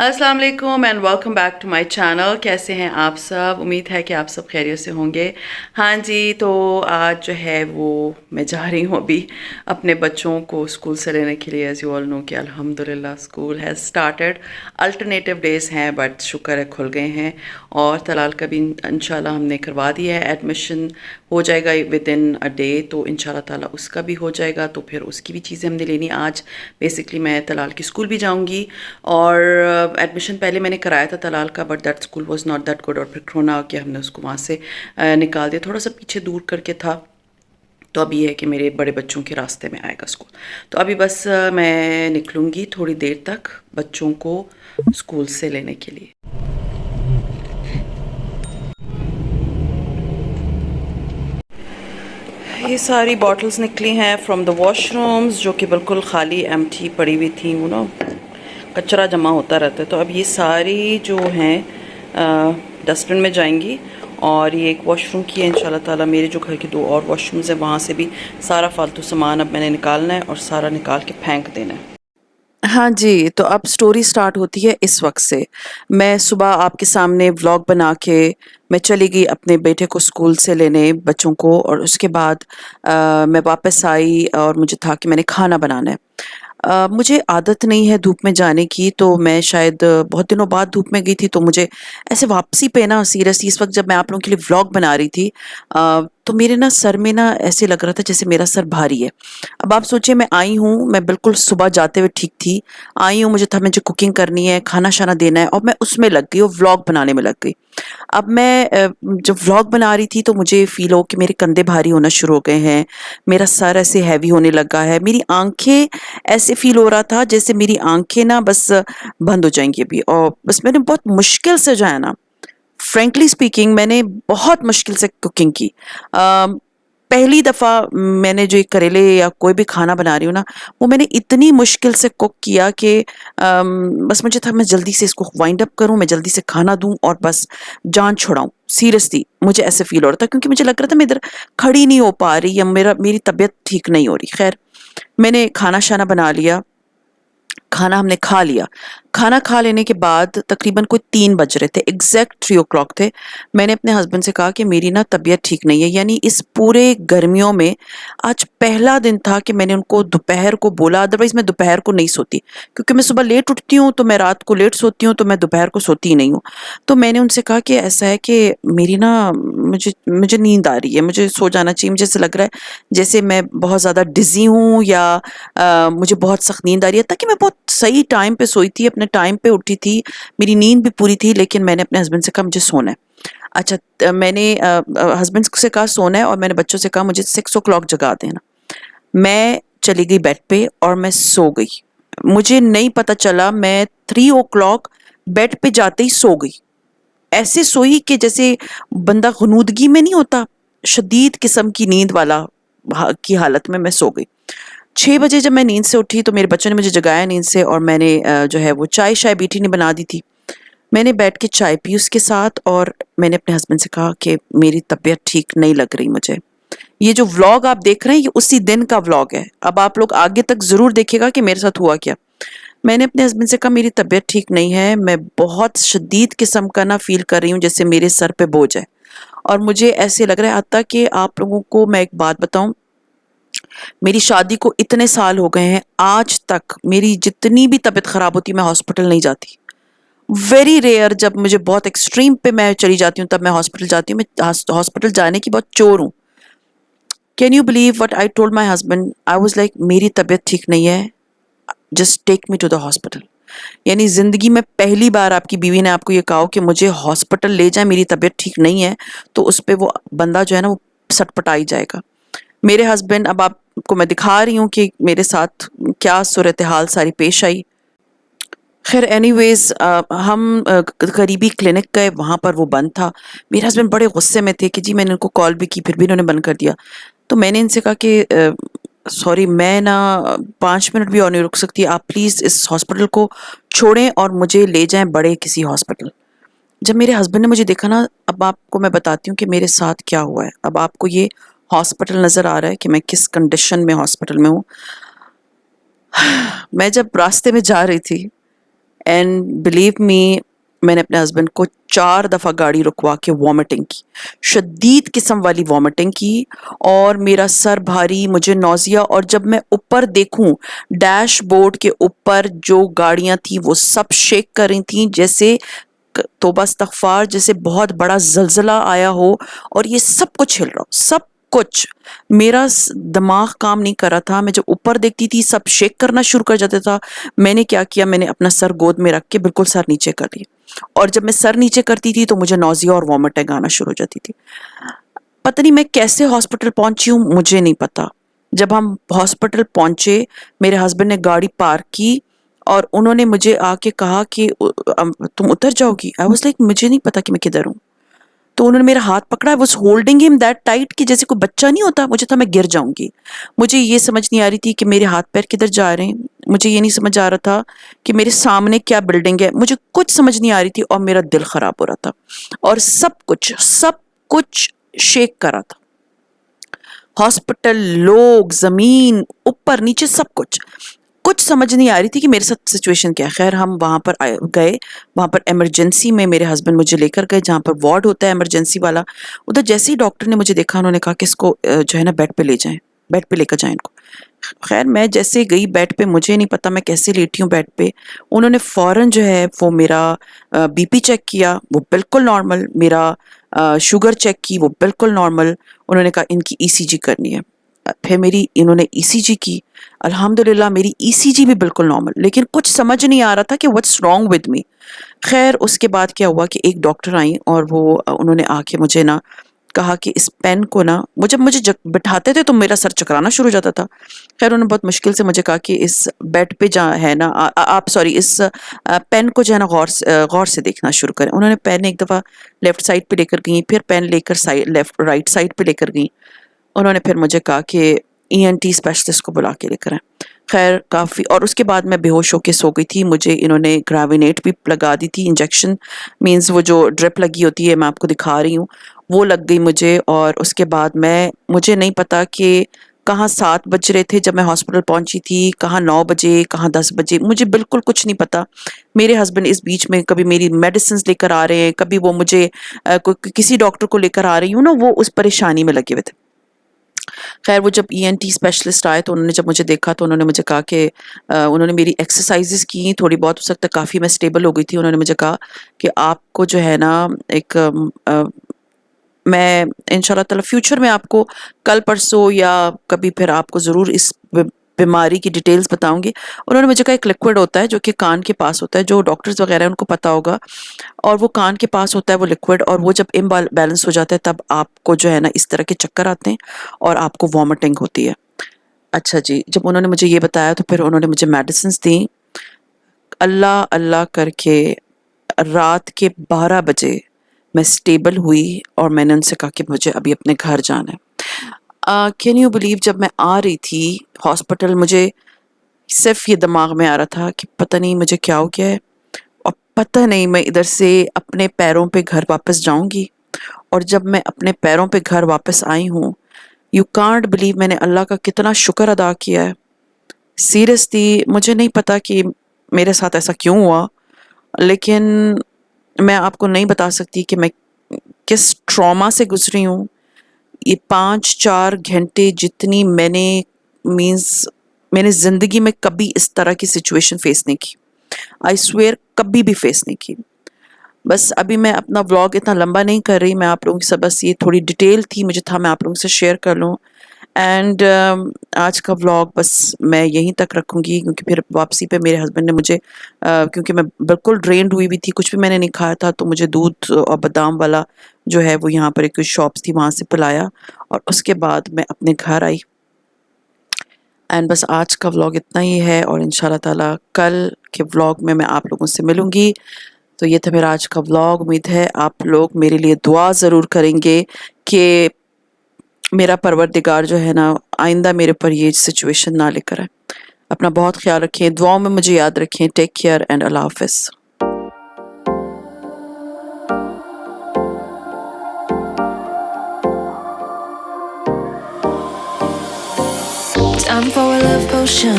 अस्सलाम वालेकुम and welcome back to my channel. कैसे हैं आप सब? उम्मीद है कि आप सब खैरियत से होंगे। हाँ जी, तो आज जो है वो मैं जा रही हूँ अभी अपने बच्चों को स्कूल से लेने के लिए। एज़ यू ऑल नो कि अल्हम्दुलिल्लाह school has started. Alternative days हैं बट शुक्र है खुल गए हैं। और तलाल का भी इंशाल्लाह हमने करवा दिया है, एडमिशन हो जाएगा विद इन अ डे, तो इंशाल्लाह ताला उसका भी हो जाएगा। तो फिर उसकी भी चीज़ें हमने लेनी। आज बेसिकली मैं तलाल की स्कूल भी जाऊँगी और एडमिशन पहले मैंने कराया था तलाल का, but that school was not that good और फिर कोरोना आ गया, हमने उसको वहाँ से निकाल दिया, थोड़ा सा पीछे दूर करके था। तो अब ये है कि मेरे बड़े बच्चों के रास्ते में आएगा स्कूल। तो अभी बस मैं निकलूँगी थोड़ी देर तक बच्चों को स्कूल से लेने के लिए। ये सारी बॉटल्स निकली हैं फ्रॉम द वॉशरूम्स, जो कि बिल्कुल खाली एम्प्टी पड़ी हुई थी, वो ना कचरा जमा होता रहता है। तो अब ये सारी जो हैं डस्टबिन में जाएंगी। और ये एक वॉशरूम की है इंशाल्लाह ताला। मेरे जो घर के दो और वॉशरूम्स हैं वहाँ से भी सारा फालतू सामान अब मैंने निकालना है और सारा निकाल के फेंक देना है। हाँ जी, तो अब स्टोरी स्टार्ट होती है इस वक्त से। मैं सुबह आपके सामने व्लॉग बना के मैं चली गई अपने बेटे को स्कूल से लेने बच्चों को, और उसके बाद मैं वापस आई और मुझे था कि मैंने खाना बनाना है। मुझे आदत नहीं है धूप में जाने की, तो मैं शायद बहुत दिनों बाद धूप में गई थी, तो मुझे ऐसे वापसी पे ना सीरियसली इस वक्त जब मैं आप लोगों के लिए व्लॉग बना रही थी तो मेरे ना सर में ना ऐसे लग रहा था जैसे मेरा सर भारी है। अब आप सोचिए, मैं आई हूँ, मैं बिल्कुल सुबह जाते हुए ठीक थी, आई हूँ, मुझे कुकिंग करनी है, खाना शाना देना है, और मैं उसमें लग गई और व्लॉग बनाने में लग गई। अब मैं जब व्लॉग बना रही थी तो मुझे फ़ील हो कि मेरे कंधे भारी होना शुरू हो गए हैं, मेरा सर ऐसे हैवी होने लगा है, मेरी आँखें ऐसे फ़ील हो रहा था जैसे मेरी आँखें ना बस बंद हो जाएँगी अभी। और बस मैंने बहुत मुश्किल से जो है ना, फ्रैंकली स्पीकिंग मैंने बहुत मुश्किल से कुकिंग की। पहली दफ़ा मैंने जो ये करेले या कोई भी खाना बना रही हूँ ना, वो मैंने इतनी मुश्किल से कुक किया कि बस मुझे था मैं जल्दी से इसको वाइंड अप करूँ, मैं जल्दी से खाना दूँ और बस जान छुड़ाऊँ। सीरियसली मुझे ऐसे फ़ील हो रहा था, क्योंकि मुझे लग रहा था मैं इधर खड़ी नहीं हो पा रही या मेरी तबीयत ठीक नहीं हो रही। ख़ैर, मैंने खाना-शाना बना लिया, खाना हमने खा लिया। खाना खा लेने के बाद तकरीबन कोई 3 बज रहे थे, एग्ज़ैक्ट 3 ओ क्लॉक थे। मैंने अपने हस्बैंड से कहा कि मेरी ना तबीयत ठीक नहीं है, यानी इस पूरे गर्मियों में आज पहला दिन था कि मैंने उनको दोपहर को बोला, अदरवाइज़ मैं दोपहर को नहीं सोती। क्योंकि मैं सुबह लेट उठती हूँ, तो मैं रात को लेट सोती हूँ, तो मैं दोपहर को सोती ही नहीं हूँ। तो मैंने उनसे कहा कि ऐसा है कि मेरी ना मुझे मुझे नींद आ रही है, मुझे सो जाना चाहिए, मुझे ऐसा लग रहा है जैसे मैं बहुत ज़्यादा डिज़ी हूँ या मुझे बहुत सख्त नींद आ रही है। ताकि मैं बहुत सही टाइम पे सोई थी, अपने टाइम पे उठी थी, मेरी नींद भी पूरी थी, लेकिन मैंने अपने हस्बैंड से कहा मुझे सोना है। अच्छा, मैंने हस्बैंड से कहा सोना है, और मैंने बच्चों से कहा मुझे 6 ओ क्लॉक जगा देना। मैं चली गई बेड पे और मैं सो गई। मुझे नहीं पता चला, मैं 3 ओ क्लॉक बेड पे जाते ही सो गई। ऐसे सोई कि जैसे बंदा ग़ुनूदगी में नहीं होता, शदीद किस्म की नींद वाला की हालत में मैं सो गई। 6 बजे जब मैं नींद से उठी तो मेरे बच्चों ने मुझे जगाया नींद से, और मैंने जो है वो चाय बेटी ने बना दी थी। मैंने बैठ के चाय पी उसके साथ, और मैंने अपने हस्बैंड से कहा कि मेरी तबीयत ठीक नहीं लग रही मुझे। ये जो व्लॉग आप देख रहे हैं, ये उसी दिन का व्लॉग है। अब आप लोग आगे तक ज़रूर देखिएगा कि मेरे साथ हुआ क्या। मैंने अपने हस्बैंड से कहा मेरी तबीयत ठीक नहीं है, मैं बहुत शदीद किस्म का ना फ़ील कर रही हूँ जैसे मेरे सर पे बोझ है। और मुझे ऐसे लग रहा है, हत्ता कि आप लोगों को मैं एक बात बताऊँ, मेरी शादी को इतने साल हो गए हैं, आज तक मेरी जितनी भी तबीयत ख़राब होती है मैं हॉस्पिटल नहीं जाती। वेरी रेयर जब मुझे बहुत एक्सट्रीम पे मैं चली जाती हूँ तब मैं हॉस्पिटल जाती हूँ। मैं हॉस्पिटल जाने की बहुत चोर हूँ। Can you believe what I told my husband? I was like मेरी तबीयत ठीक नहीं है, just take me to the hospital. यानी ज़िंदगी में पहली बार आपकी बीवी ने आपको ये कहा हो कि मुझे हॉस्पिटल ले जाएँ, मेरी तबीयत ठीक नहीं है, तो उस पे वो बंदा जो है ना वो सटपटा ही जाएगा। मेरे हस्बैंड, अब आपको मैं दिखा रही हूँ कि मेरे साथ क्या सूरत-ए-हाल सारी पेश आई। ख़ैर एनीवेज़ हम करीबी क्लिनिक गए, वहाँ पर वो बंद था। मेरे हस्बैंड बड़े गुस्से में थे कि जी मैंने इनको कॉल भी की, फिर भी इन्होंने बंद कर दिया। तो मैंने इनसे कहा कि सॉरी, मैं ना 5 मिनट भी और नहीं रुक सकती, आप प्लीज़ इस हॉस्पिटल को छोड़ें और मुझे ले जाएँ बड़े किसी हॉस्पिटल। जब मेरे हस्बैंड ने मुझे देखा ना, अब आपको मैं बताती हूँ कि मेरे साथ क्या हुआ है। अब आपको ये हॉस्पिटल नज़र आ रहा है कि मैं किस कंडीशन में हॉस्पिटल में हूँ। मैं जब रास्ते में जा रही थी, اینڈ بلیو می میں نے اپنے ہسبینڈ کو 4 دفعہ گاڑی رکوا کے وامٹنگ کی, شدید قسم والی وامٹنگ کی, اور میرا سر بھاری, مجھے نوزیا, اور جب میں اوپر دیکھوں ڈیش بورڈ کے اوپر جو گاڑیاں تھیں وہ سب شیک کر رہی تھیں, جیسے توبہ استغفار, جیسے بہت بڑا زلزلہ آیا ہو اور یہ سب کچھ ہل رہا ہو, سب کچھ. میرا دماغ کام نہیں کر رہا تھا. میں جب اوپر دیکھتی تھی سب شیک کرنا شروع کر جاتا تھا. میں نے کیا کیا, میں نے اپنا سر گود میں رکھ کے بالکل سر نیچے کر لیا, اور جب میں سر نیچے کرتی تھی تو مجھے نوزیا اور وامٹنگ آنا شروع ہو جاتی تھی. پتہ نہیں میں کیسے ہاسپٹل پہنچی ہوں, مجھے نہیں پتا. جب ہم ہاسپٹل پہنچے, میرے ہسبینڈ نے گاڑی پارک کی اور انہوں نے مجھے آ کے کہا کہ تم اتر جاؤ گی. آئی واز لائک مجھے نہیں پتا کہ میں کدھر ہوں. تو انہوں نے میرا ہاتھ پکڑا, واز ہولڈنگ ہم دیٹ ٹائٹ کہ جیسے کوئی بچہ نہیں ہوتا. مجھے تھا میں گر جاؤں گی. مجھے یہ سمجھ نہیں آ رہی تھی کہ میرے ہاتھ پیر کدھر جا رہے ہیں. مجھے یہ نہیں سمجھ آ رہا تھا کہ میرے سامنے کیا بلڈنگ ہے. مجھے کچھ سمجھ نہیں آ رہی تھی, اور میرا دل خراب ہو رہا تھا, اور سب کچھ شیک کر رہا تھا. ہاسپٹل, لوگ, زمین, اوپر نیچے, سب کچھ سمجھ نہیں آ رہی تھی کہ میرے ساتھ سچویشن کیا ہے. خیر ہم وہاں پر گئے, وہاں پر ایمرجنسی میں میرے ہسبینڈ مجھے لے کر گئے, جہاں پر وارڈ ہوتا ہے ایمرجنسی والا. ادھر جیسے ہی ڈاکٹر نے مجھے دیکھا, انہوں نے کہا کہ اس کو جو ہے نا بیڈ پہ لے جائیں, بیڈ پہ لے کر جائیں ان کو. خیر میں جیسے گئی بیڈ پہ, مجھے نہیں پتا میں کیسے لیٹی ہوں بیڈ پہ. انہوں نے فوراً جو ہے وہ میرا بی پی چیک کیا, وہ بالکل نارمل. میرا شوگر چیک کی, وہ بالکل نارمل. انہوں نے کہا ان کی ای سی جی کرنی ہے. پھر انہوں نے ای سی جی کی. الحمدللہ میری ای سی جی بھی بالکل نارمل, لیکن کچھ سمجھ نہیں آ رہا تھا کہ واٹس رانگ ود می. خیر اس کے بعد کیا ہوا کہ ایک ڈاکٹر آئی, اور وہ انہوں نے آ کے مجھے نا کہا کہ اس پین کو نا, جب مجھے بٹھاتے تھے تو میرا سر چکرانا شروع ہو جاتا تھا. خیر انہوں نے بہت مشکل سے مجھے کہا کہ اس بیڈ پہ جہاں ہے نا آپ اس پین کو جو ہے نا غور سے دیکھنا شروع کریں. انہوں نے پین ایک دفعہ لیفٹ سائڈ پہ لے کر گئی, پھر پین لے کر رائٹ سائڈ پہ لے کر گئی. انہوں نے پھر مجھے کہا کہ ای این ٹی اسپیشلسٹ کو بلا کے لے کر آئیں. خیر کافی, اور اس کے بعد میں بے ہوش ہو کے سو گئی تھی. مجھے انہوں نے گراوینیٹ بھی لگا دی تھی, انجیکشن مینز وہ جو ڈرپ لگی ہوتی ہے, میں آپ کو دکھا رہی ہوں, وہ لگ گئی مجھے. اور اس کے بعد مجھے نہیں پتا کہ کہاں 7 بج رہے تھے جب میں ہاسپٹل پہنچی تھی, کہاں 9 بجے, کہاں 10 بجے, مجھے بالکل کچھ نہیں پتا. میرے ہسبینڈ اس بیچ میں کبھی میری میڈیسنز لے کر آ رہے ہیں, کبھی وہ مجھے کسی ڈاکٹر کو لے کر آ رہی ہوں نا, وہ اس پریشانی میں لگے ہوئے تھے. خیر وہ جب ای این ٹی اسپیشلسٹ آئے تو انہوں نے جب مجھے دیکھا تو انہوں نے مجھے کہا کہ انہوں نے میری ایکسرسائزز کی تھوڑی بہت, ہو سکتا ہے کافی میں اسٹیبل ہو گئی تھی. انہوں نے مجھے کہا کہ آپ کو جو ہے نا ایک میں انشاءاللہ تعالی فیوچر میں آپ کو کل پرسوں یا کبھی پھر آپ کو ضرور اس بیماری کی ڈیٹیلز بتاؤں گی. انہوں نے مجھے کہا ایک لیکوڈ ہوتا ہے جو کہ کان کے پاس ہوتا ہے, جو ڈاکٹرز وغیرہ ان کو پتا ہوگا, اور وہ کان کے پاس ہوتا ہے وہ لیکوڈ, اور وہ جب بیلنس ہو جاتا ہے تب آپ کو جو ہے نا اس طرح کے چکر آتے ہیں اور آپ کو وامٹنگ ہوتی ہے. اچھا جی, جب انہوں نے مجھے یہ بتایا تو پھر انہوں نے مجھے میڈیسنز دیں. اللہ اللہ کر کے رات کے 12 بجے میں اسٹیبل ہوئی, اور میں نے ان سے کہا کہ مجھے ابھی اپنے گھر جانا ہے. کین یو بلیو, جب میں آ رہی تھی ہاسپٹل, مجھے صرف یہ دماغ میں آ رہا تھا کہ پتہ نہیں مجھے کیا ہو گیا ہے, اور پتہ نہیں میں ادھر سے اپنے پیروں پہ گھر واپس جاؤں گی. اور جب میں اپنے پیروں پہ گھر واپس آئی ہوں, یو کانٹ بلیو میں نے اللہ کا کتنا شکر ادا کیا ہے. سیریسلی مجھے نہیں پتا کہ میرے ساتھ ایسا کیوں ہوا, لیکن میں آپ کو نہیں بتا سکتی کہ میں کس ٹراما سے گزری ہوں. یہ 5-4 گھنٹے جتنی میں نے زندگی میں کبھی اس طرح کی سچویشن فیس نہیں کی. آئی سویئر کبھی بھی فیس نہیں کی. بس ابھی میں اپنا ولاگ اتنا لمبا نہیں کر رہی, میں آپ لوگوں سے بس یہ تھوڑی ڈیٹیل تھی, مجھے تھا میں آپ لوگوں سے شیئر کر لوں. اینڈ آج کا ولاگ بس میں یہیں تک رکھوں گی, کیونکہ پھر واپسی پہ میرے ہسبینڈ نے مجھے کیونکہ میں بالکل ڈرینڈ ہوئی بھی تھی, کچھ بھی میں نے نہیں کھایا تھا, تو مجھے دودھ اور بادام والا جو ہے وہ یہاں پر ایک شاپس تھی وہاں سے پلایا, اور اس کے بعد میں اپنے گھر آئی. اینڈ بس آج کا ولاگ اتنا ہی ہے, اور انشاءاللہ تعالی کل کے ولاگ میں آپ لوگوں سے ملوں گی. تو یہ تھا میرا آج کا ولاگ. امید ہے آپ لوگ میرے لیے دعا ضرور کریں گے کہ میرا پروردگار جو ہے نا آئندہ میرے پر یہ سچویشن نہ لے کر آئے. اپنا بہت خیال رکھیں, دعاؤں میں مجھے یاد رکھیں. ٹیک کیئر اینڈ اللہ حافظ. Time for a love potion.